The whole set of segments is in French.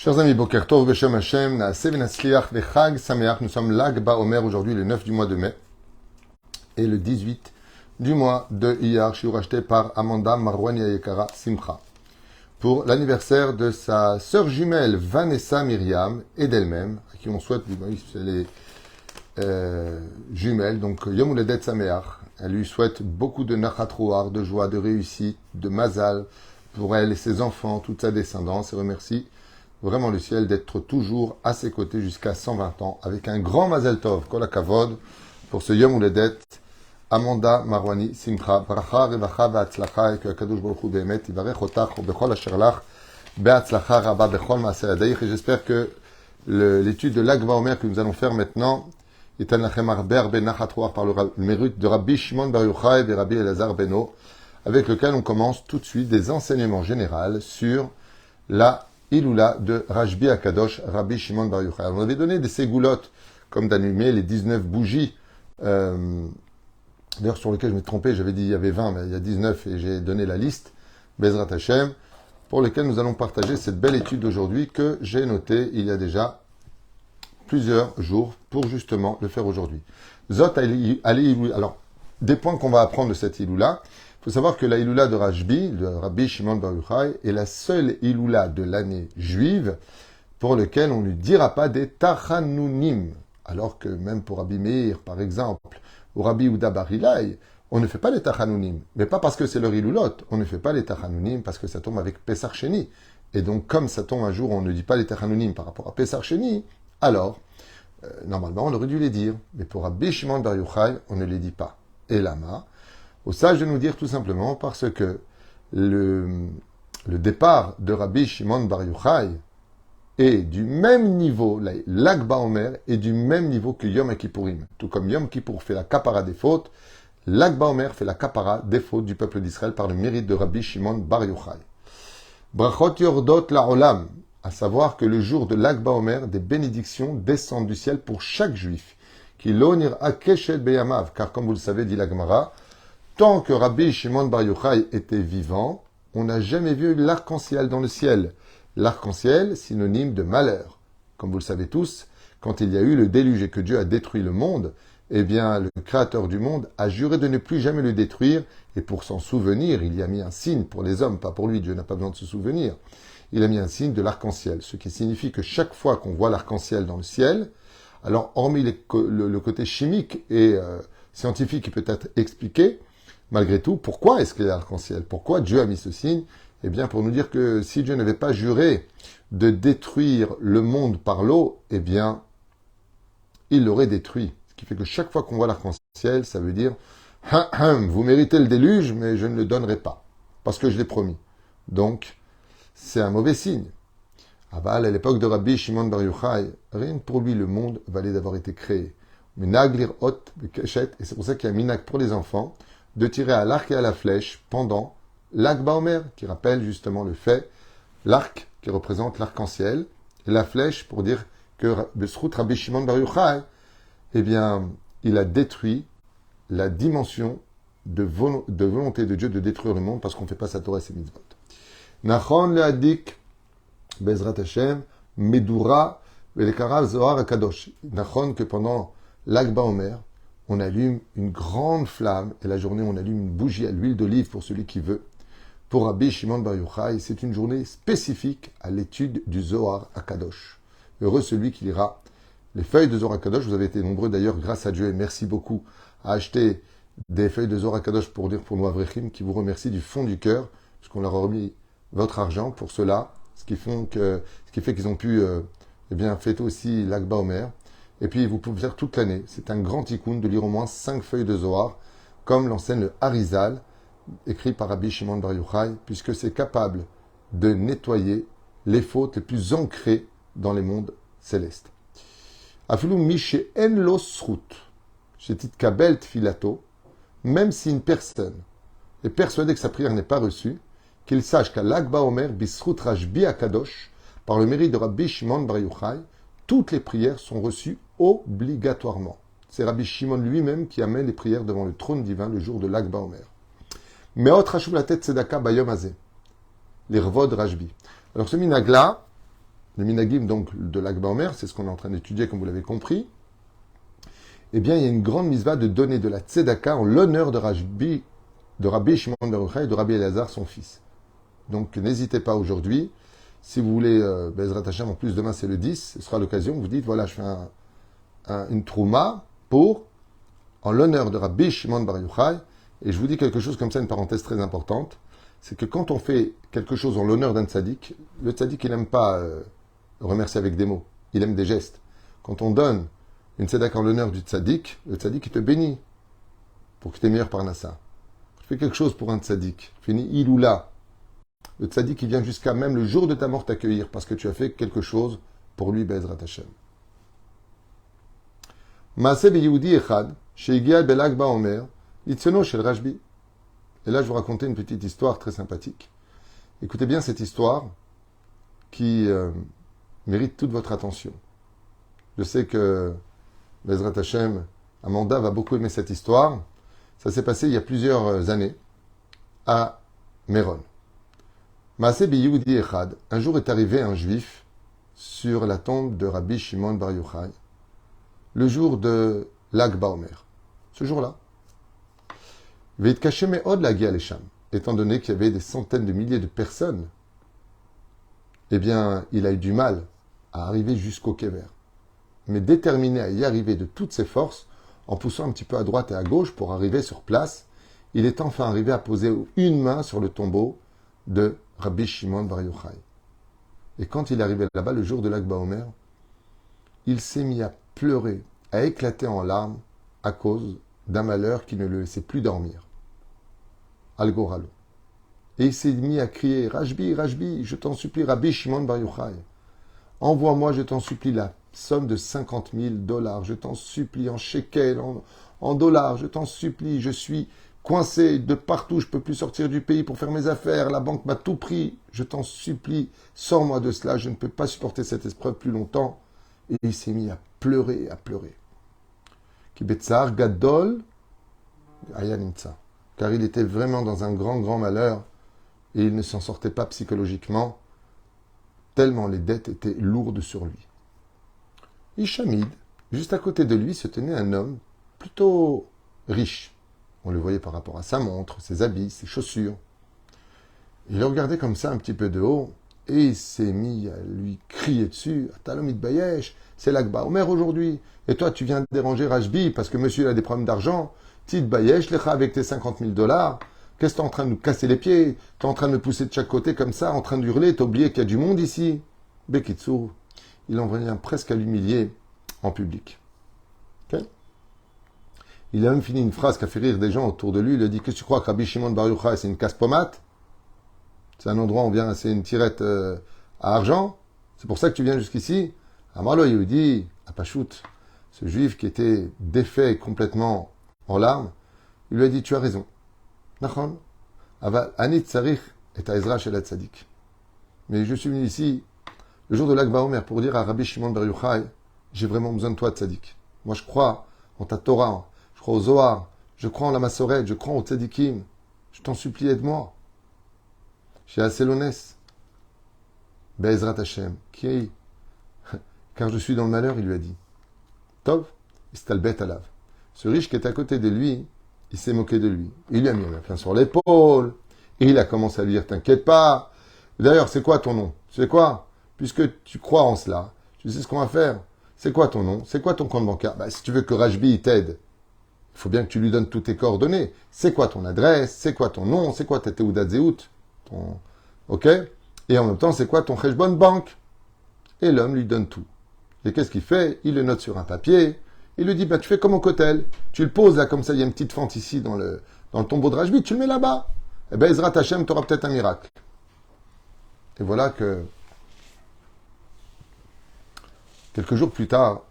Chers amis, Boker Tov, Beshem Hashem, Naaseh V'Natzliach V'Chag Sameach. Nous sommes Lag BaOmer aujourd'hui, le 9 du mois de mai, et le 18 du mois de Iyar, shiur acheté par Amanda Marwani Ayekara Simcha, pour l'anniversaire de sa sœur jumelle Vanessa Myriam et d'elle-même, à qui on souhaite, les jumelles, donc Yom Uledet Sameach. Elle lui souhaite beaucoup de nachat ruach, de joie, de réussite, de mazal pour elle et ses enfants, toute sa descendance, et remercie vraiment le ciel d'être toujours à ses côtés jusqu'à 120 ans, avec un grand mazel tov, kol hakavod, pour ce Yom Uledet, Amanda Marwani Simcha, bracha, revacha, ve'atzlacha, et que Akadosh Baruch Hu be'emet, yivarech otach, bechol asher lach, be'atzlacha rabba, bechol maaseh yadayich. Et j'espère que l'étude de Lag BaOmer que nous allons faire maintenant, Yitan lachem arbe arbe nachat ruach, par le mérite de Rabbi Shimon Bar Yochai et Rabbi Elazar Beno, avec lequel on commence tout de suite des enseignements généraux sur la Iloula de Rashbi Akadosh, Rabbi Shimon Bar Yochai. On avait donné des ségoulottes, comme d'allumer les 19 bougies, d'ailleurs sur lesquelles je m'étais trompé, j'avais dit il y avait 20, mais il y a 19 et j'ai donné la liste, Bezrat Hashem, pour lesquelles nous allons partager cette belle étude d'aujourd'hui que j'ai notée il y a déjà plusieurs jours pour justement le faire aujourd'hui. Zot Ali, alors, des points qu'on va apprendre de cette Iloula. Il faut savoir que la Iloula de Rashbi, de Rabbi Shimon Bar Yochai, est la seule Iloula de l'année juive pour laquelle on ne dira pas des Tachanunim. Alors que même pour Rabbi Meir, par exemple, ou Rabbi Yehuda Bar Ilai, on ne fait pas les Tachanunim. Mais pas parce que c'est leur Iloulot. On ne fait pas les Tachanunim parce que ça tombe avec Pesach Sheni. Et donc, comme ça tombe un jour, on ne dit pas les Tachanunim par rapport à Pesach Sheni, alors, normalement, on aurait dû les dire. Mais pour Rabbi Shimon Bar Yochai, on ne les dit pas. Et lama, au sage de nous dire tout simplement parce que le départ de Rabbi Shimon Bar Yochai est du même niveau, Lag BaOmer est du même niveau que Yom Kippourim. Tout comme Yom Kippour fait la kapara des fautes, Lag BaOmer fait la kapara des fautes du peuple d'Israël par le mérite de Rabbi Shimon Bar Yochai. Brachot yordot la'olam, à savoir que le jour de Lag BaOmer, des bénédictions descendent du ciel pour chaque juif. Qui l'onir akeshet beyamav, car comme vous le savez, dit la Gemara, tant que Rabbi Shimon Bar Yochai était vivant, on n'a jamais vu l'arc-en-ciel dans le ciel. L'arc-en-ciel, synonyme de malheur. Comme vous le savez tous, quand il y a eu le déluge et que Dieu a détruit le monde, eh bien, le Créateur du monde a juré de ne plus jamais le détruire, et pour s'en souvenir, il y a mis un signe pour les hommes, pas pour lui, Dieu n'a pas besoin de se souvenir. Il a mis un signe de l'arc-en-ciel, ce qui signifie que chaque fois qu'on voit l'arc-en-ciel dans le ciel, alors hormis le côté chimique et scientifique qui peut être expliqué, malgré tout, pourquoi est-ce qu'il y a l'arc-en-ciel? Pourquoi Dieu a mis ce signe? Eh bien, pour nous dire que si Dieu n'avait pas juré de détruire le monde par l'eau, eh bien, il l'aurait détruit. Ce qui fait que chaque fois qu'on voit l'arc-en-ciel, ça veut dire « vous méritez le déluge, mais je ne le donnerai pas, parce que je l'ai promis. » Donc, c'est un mauvais signe. À l'époque de Rabbi Shimon Bar Yochai, rien que pour lui, le monde valait d'avoir été créé. Minag hot et c'est pour ça qu'il y a un minag pour les enfants, de tirer à l'arc et à la flèche pendant Lag BaOmer, qui rappelle justement le fait, l'arc qui représente l'arc-en-ciel, et la flèche pour dire que Besrout Rabbi Shimon Bar Yochai, eh bien, il a détruit la dimension de volonté de Dieu de détruire le monde parce qu'on ne fait pas sa Torah et ses mitzvot. Nachon le hadik, Bezrat Hashem, Medura, Velekara Zohar Akadosh. Nachon que pendant Lag BaOmer, on allume une grande flamme, et la journée on allume une bougie à l'huile d'olive pour celui qui veut. Pour Rabbi Shimon Bar Yochai, c'est une journée spécifique à l'étude du Zohar Akadosh. Heureux celui qui lira les feuilles de Zohar Akadosh. Vous avez été nombreux d'ailleurs, grâce à Dieu, et merci beaucoup, à acheter des feuilles de Zohar Akadosh pour dire pour nous Avrechim, qui vous remercie du fond du cœur, puisqu'on leur a remis votre argent pour cela, ce qui fait qu'ils ont pu eh bien, fêter aussi Lag BaOmer. Et puis, vous pouvez faire toute l'année. C'est un grand tikkun de lire au moins 5 feuilles de Zohar, comme l'enseigne le Harizal, écrit par Rabbi Shimon Bar Yochai, puisque c'est capable de nettoyer les fautes les plus ancrées dans les mondes célestes. Afilu mishe en lo srut, shetit kabel tfilato, même si une personne est persuadée que sa prière n'est pas reçue, qu'il sache qu'à Lag BaOmer, bisrut Rashbi Akadosh, par le mérite de Rabbi Shimon Bar Yochai, toutes les prières sont reçues obligatoirement. C'est Rabbi Shimon lui-même qui amène les prières devant le trône divin le jour de Lag BaOmer. Meot Rashuv la tête Tzedaka Bayom Hazeh. L'Irvod Rashbi. Alors ce minag-là, le minagim donc de Lag BaOmer, c'est ce qu'on est en train d'étudier comme vous l'avez compris, eh bien il y a une grande mitzvah de donner de la tzedaka en l'honneur de Rabbi Shimon Bar Yochai et de Rabbi Elazar, son fils. Donc n'hésitez pas aujourd'hui, si vous voulez, Bezrat Hashem, en plus demain c'est le 10, ce sera l'occasion, vous dites voilà, je fais une trouma en l'honneur de Rabbi Shimon Bar Yochai, et je vous dis quelque chose comme ça, une parenthèse très importante, c'est que quand on fait quelque chose en l'honneur d'un tzaddik, le tzaddik il n'aime pas remercier avec des mots, il aime des gestes. Quand on donne une tzedaka en l'honneur du tzaddik, le tzaddik il te bénit pour que tu aies meilleur parnassa. Tu fais quelque chose pour un tzaddik, tu fais une iloula. Le tzaddik il vient jusqu'à même le jour de ta mort t'accueillir parce que tu as fait quelque chose pour lui, Bezrat Hashem. Maaseh b'Yehudi echad, she'igia belag ba'omer, litzono shel Rashbi. Et là, je vais vous raconter une petite histoire très sympathique. Écoutez bien cette histoire qui mérite toute votre attention. Je sais que Bezrat Hashem, Amanda va beaucoup aimer cette histoire. Ça s'est passé il y a plusieurs années à Méron. Maaseh b'Yehudi echad, un jour est arrivé un juif sur la tombe de Rabbi Shimon Bar Yochai, le jour de Lag BaOmer. Ce jour-là. Veitkaché me'od lagia lesham. Étant donné qu'il y avait des centaines de milliers de personnes, eh bien, il a eu du mal à arriver jusqu'au Kever. Mais déterminé à y arriver de toutes ses forces, en poussant un petit peu à droite et à gauche pour arriver sur place, il est enfin arrivé à poser une main sur le tombeau de Rabbi Shimon Bar Yochai. Et quand il est arrivé là-bas, le jour de Lag BaOmer, il s'est mis à pleurer, à éclater en larmes à cause d'un malheur qui ne le laissait plus dormir. Al-Goralo. Et il s'est mis à crier, Rashbi, Rashbi, je t'en supplie, Rabbi Shimon Bar Yochai, envoie-moi, je t'en supplie, la somme de $50,000, je t'en supplie, en shekels, en dollars, je t'en supplie, je suis coincé de partout, je ne peux plus sortir du pays pour faire mes affaires, la banque m'a tout pris, je t'en supplie, sors-moi de cela, je ne peux pas supporter cette épreuve plus longtemps. Et il s'est mis à pleurer, à pleurer. Kibetzar Gadol Ayanimtsa. Car il était vraiment dans un grand, grand malheur et il ne s'en sortait pas psychologiquement, tellement les dettes étaient lourdes sur lui. Ishamid, juste à côté de lui, se tenait un homme plutôt riche. On le voyait par rapport à sa montre, ses habits, ses chaussures. Il le regardait comme ça un petit peu de haut et il s'est mis à lui crier dessus. Talom Itbayesh, c'est Lag BaOmer aujourd'hui. Et toi, tu viens déranger Rashbi parce que monsieur a des problèmes d'argent. Titbayesh, lecha avec tes $50,000. Qu'est-ce que tu es en train de nous casser les pieds? Tu es en train de me pousser de chaque côté comme ça, en train d'hurler. Tu as oublié qu'il y a du monde ici. Bekitsur, il en vient presque à l'humilier en public. Okay? Il a même fini une phrase qui a fait rire des gens autour de lui. Il a dit, qu'est-ce que tu crois que Rabbi Shimon Bar Yochai, c'est une casse-pommade? C'est un endroit où on vient, c'est une tirette à argent. C'est pour ça que tu viens jusqu'ici. Amarlo Yehudi, à Pachout, ce juif qui était défait complètement en larmes, il lui a dit, tu as raison. Nachon, aval anit tsarich et Ezra shel Tzadik. Mais je suis venu ici, le jour de Lag BaOmer, pour dire à Rabbi Shimon Bar Yochai, j'ai vraiment besoin de toi, Tzadik. Moi, je crois en ta Torah, je crois au Zohar, je crois en la Massoret, je crois au Tzadikim. Je t'en supplie, aide-moi. Chez Asselonès, Be'ezrat Hashem, qui car je suis dans le malheur, il lui a dit. Tov, istalbet alav. Ce riche qui est à côté de lui, il s'est moqué de lui. Il lui a mis la main sur l'épaule, et il a commencé à lui dire, t'inquiète pas. D'ailleurs, c'est quoi ton nom? Tu sais quoi? Puisque tu crois en cela, tu sais ce qu'on va faire. C'est quoi ton nom? C'est quoi ton compte bancaire? Si tu veux que Rashbi t'aide, il faut bien que tu lui donnes toutes tes coordonnées. C'est quoi ton adresse? C'est quoi ton nom? C'est quoi ta Teudat Zeut? Ok? Et en même temps, c'est quoi ton Cheshbon Bank? Et l'homme lui donne tout. Et qu'est-ce qu'il fait? Il le note sur un papier. Il lui dit, tu fais comme au Kotel. Tu le poses là, comme ça, il y a une petite fente ici dans le tombeau de Rashbi. Tu le mets là-bas. Eh bien, Ezrat Hashem, tu auras peut-être un miracle. Et voilà que, quelques jours plus tard,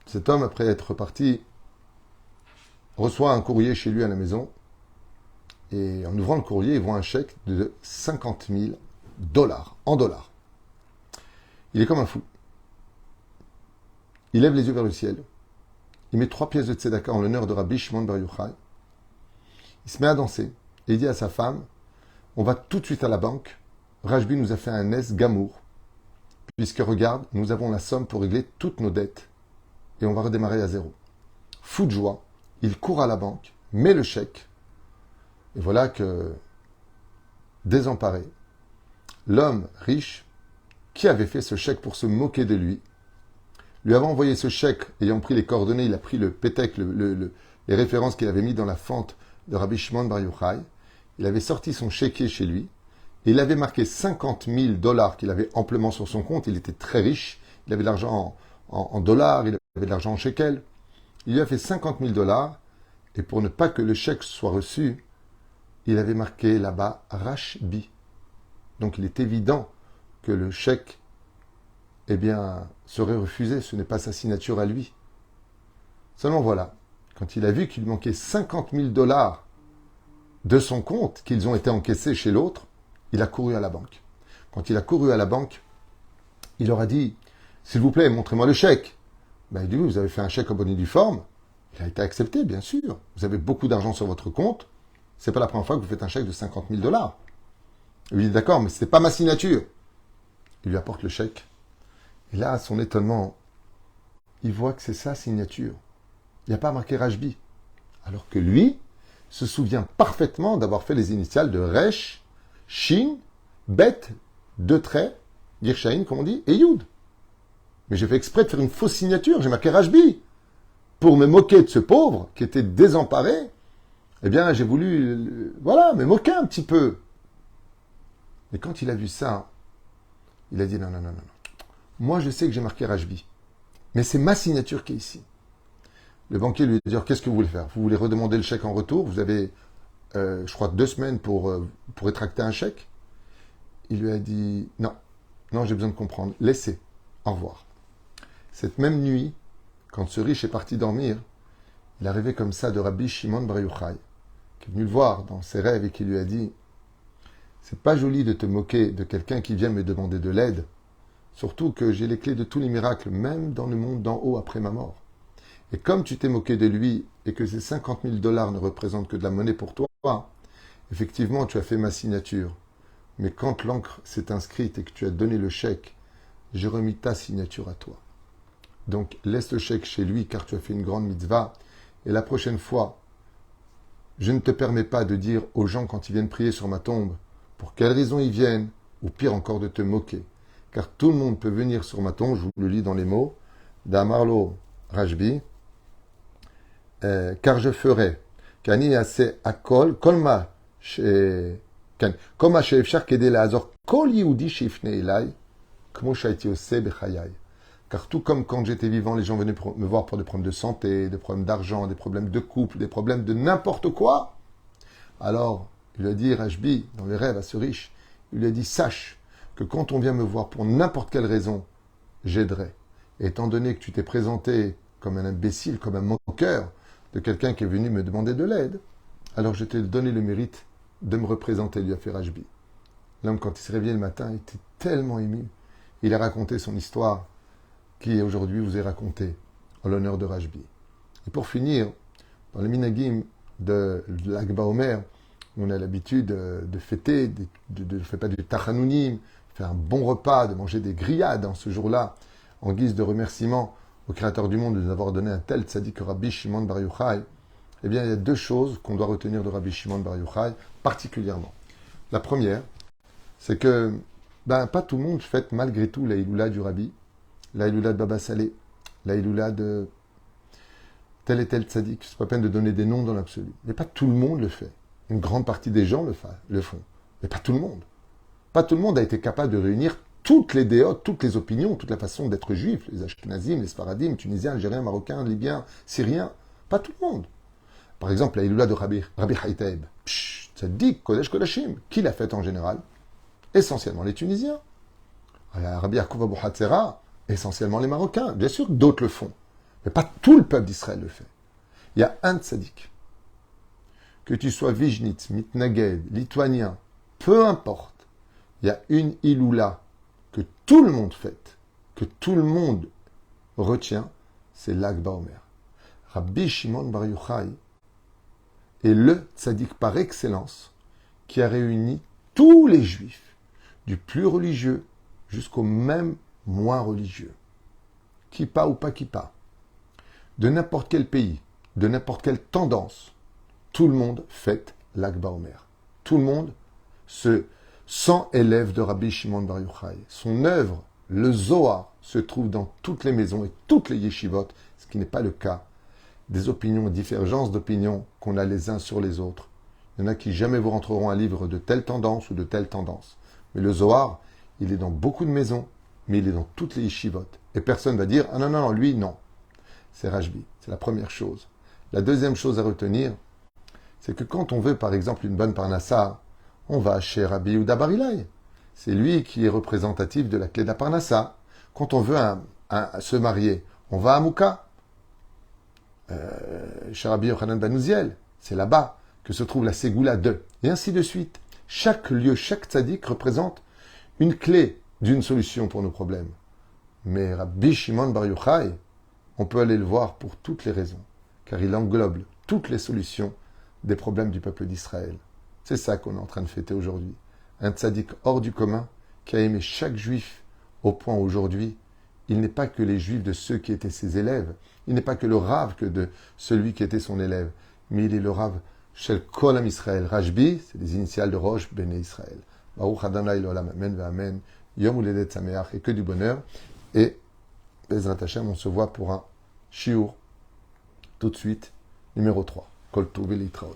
cet homme, après être parti, reçoit un courrier chez lui à la maison. Et en ouvrant le courrier, il voit un chèque de $50,000 en dollars. Il est comme un fou. Il lève les yeux vers le ciel. Il met 3 pièces de tzedaka en l'honneur de Rabbi Shimon Bar Yochai. Il se met à danser. Et il dit à sa femme, on va tout de suite à la banque. Rashbi nous a fait un nes gamour. puisque regarde, nous avons la somme pour régler toutes nos dettes et on va redémarrer à zéro. Fou de joie, il court à la banque, met le chèque et voilà que, désemparé, l'homme riche qui avait fait ce chèque pour se moquer de lui avait envoyé ce chèque, ayant pris les coordonnées, il a pris le pétec, les références qu'il avait mis dans la fente de Rabbi Shimon Bar Yochai. Il avait sorti son chéquier chez lui, et il avait marqué 50 000 dollars qu'il avait amplement sur son compte. Il était très riche, il avait de l'argent en dollars, il avait de l'argent en shekels. Il lui a fait 50 000 dollars, et pour ne pas que le chèque soit reçu, il avait marqué là-bas Rashbi. Donc il est évident que le chèque serait refusé, ce n'est pas sa signature à lui. Seulement voilà, quand il a vu qu'il manquait 50 000 dollars de son compte, qu'ils ont été encaissés chez l'autre, il a couru à la banque. Quand il a couru à la banque, il leur a dit, s'il vous plaît, montrez-moi le chèque. Il dit, oui, vous avez fait un chèque en bonne et due forme. Il a été accepté, bien sûr. Vous avez beaucoup d'argent sur votre compte. C'est pas la première fois que vous faites un chèque de 50 000 dollars. Il lui dit, d'accord, mais ce n'est pas ma signature. Il lui apporte le chèque. Et là, à son étonnement, il voit que c'est sa signature. Il n'y a pas marqué Rashbi. Alors que lui se souvient parfaitement d'avoir fait les initiales de Resh, Shin, Bet, deux traits, Girshain, comme on dit, et Yud. Mais j'ai fait exprès de faire une fausse signature, j'ai marqué Rashbi. Pour me moquer de ce pauvre qui était désemparé, j'ai voulu, me moquer un petit peu. Mais quand il a vu ça, il a dit non. Moi, je sais que j'ai marqué Rashbi. Mais c'est ma signature qui est ici. Le banquier lui a dit, qu'est-ce que vous voulez faire? Vous voulez redemander le chèque en retour? Vous avez, je crois, 2 semaines pour rétracter un chèque. Il lui a dit, non, j'ai besoin de comprendre. Laissez. Au revoir. Cette même nuit, quand ce riche est parti dormir, il est arrivé comme ça de Rabbi Shimon Bar Yochai, qui est venu le voir dans ses rêves et qui lui a dit, c'est pas joli de te moquer de quelqu'un qui vient me demander de l'aide. Surtout que j'ai les clés de tous les miracles, même dans le monde d'en haut après ma mort. Et comme tu t'es moqué de lui et que ces 50 000 dollars ne représentent que de la monnaie pour toi, effectivement, tu as fait ma signature. Mais quand l'encre s'est inscrite et que tu as donné le chèque, j'ai remis ta signature à toi. Donc, laisse le chèque chez lui car tu as fait une grande mitzvah. Et la prochaine fois, je ne te permets pas de dire aux gens quand ils viennent prier sur ma tombe pour quelle raison ils viennent, ou pire encore de te moquer. Car tout le monde peut venir sur ma tombe, je vous le lis dans les mots, d'Amarlo Rashbi, car je ferai, Kani assez akol, kolma, comme sheefshar kedei la'azor, kol yehudi sheifne elai, kmo shaiti oseh bechayai. Car tout comme quand j'étais vivant, les gens venaient me voir pour des problèmes de santé, des problèmes d'argent, des problèmes de couple, des problèmes de n'importe quoi. Alors, il lui a dit, Rashbi, dans les rêves à ce riche, il lui a dit, sache que quand on vient me voir pour n'importe quelle raison, j'aiderai. Et étant donné que tu t'es présenté comme un imbécile, comme un moqueur de quelqu'un qui est venu me demander de l'aide, alors je t'ai donné le mérite de me représenter, lui a fait Rashbi. L'homme, quand il s'est réveillé le matin, était tellement ému. Il a raconté son histoire qui aujourd'hui vous est racontée en l'honneur de Rashbi. Et pour finir, dans le minagim de l'Akba Omer, on a l'habitude de fêter, de faire pas du tachanounim, faire un bon repas, de manger des grillades en ce jour-là, en guise de remerciement au Créateur du monde de nous avoir donné un tel tzaddik que Rabbi Shimon Bar Yochai. Il y a 2 choses qu'on doit retenir de Rabbi Shimon Bar Yochai, particulièrement. La première, c'est que pas tout le monde fête malgré tout la Iloula du Rabbi, la Iloula de Baba Salé, la Iloula de tel et tel tzaddik. C'est pas peine de donner des noms dans l'absolu. Mais pas tout le monde le fait. Une grande partie des gens le font. Mais pas tout le monde. Pas tout le monde a été capable de réunir toutes les déotes, toutes les opinions, toute la façon d'être juif, les Ashkenazim, les Sfaradim, Tunisiens, Algériens, Marocains, Libyens, Syriens. Pas tout le monde. Par exemple, la Iloula de Rabbi Haïtaïb. Tzaddik, Kodesh Kodashim. Qui l'a fait en général? Essentiellement les Tunisiens. Rabbi Yaakov Abou Hatzera, essentiellement les Marocains. Bien sûr que d'autres le font. Mais pas tout le peuple d'Israël le fait. Il y a un tzaddik. Que tu sois Vijnitz, Mitnaged, Lituanien, peu importe. Il y a une Iloula que tout le monde fête, que tout le monde retient, c'est l'Akba Omer. Rabbi Shimon Bar Yochai est le tzaddik par excellence qui a réuni tous les juifs, du plus religieux jusqu'au même moins religieux, kippa ou pas kippa, de n'importe quel pays, de n'importe quelle tendance, tout le monde fête l'Akba Omer. Tout le monde se sent élève de Rabbi Shimon Bar Yochai. Son œuvre, le Zohar, se trouve dans toutes les maisons et toutes les yeshivot, ce qui n'est pas le cas des opinions, divergences d'opinions qu'on a les uns sur les autres. Il y en a qui jamais vous rentreront un livre de telle tendance ou de telle tendance. Mais le Zohar, il est dans beaucoup de maisons, mais il est dans toutes les yeshivot. Et personne va dire, ah non, non, non, lui, non. C'est Rajbi, c'est la première chose. La deuxième chose à retenir, c'est que quand on veut, par exemple, une bonne parnassa, on va chez Rabbi Yehuda Bar Ilai. C'est lui qui est représentatif de la clé de la parnassa. Quand on veut se marier, on va à Mouka, chez Rabbi Yochanan Ben Uziel. C'est là-bas que se trouve la Ségoula 2. Et ainsi de suite. Chaque lieu, chaque tzaddik représente une clé d'une solution pour nos problèmes. Mais Rabbi Shimon Bar Yochai, on peut aller le voir pour toutes les raisons, car il englobe toutes les solutions des problèmes du peuple d'Israël. C'est ça qu'on est en train de fêter aujourd'hui. Un tzaddik hors du commun qui a aimé chaque juif au point où aujourd'hui, il n'est pas que les juifs de ceux qui étaient ses élèves, il n'est pas que le rave que de celui qui était son élève, mais il est le rave Shel Kol Am Israël. Rajbi, c'est les initiales de Rosh Bene Israël. Baruch Adonai L'Olam, Amen V'Amen, Yom Uledet Sameach, et que du bonheur. Et Bezrat Hashem, on se voit pour un shiur tout de suite, numéro 3. Kol Tov V'Litraot.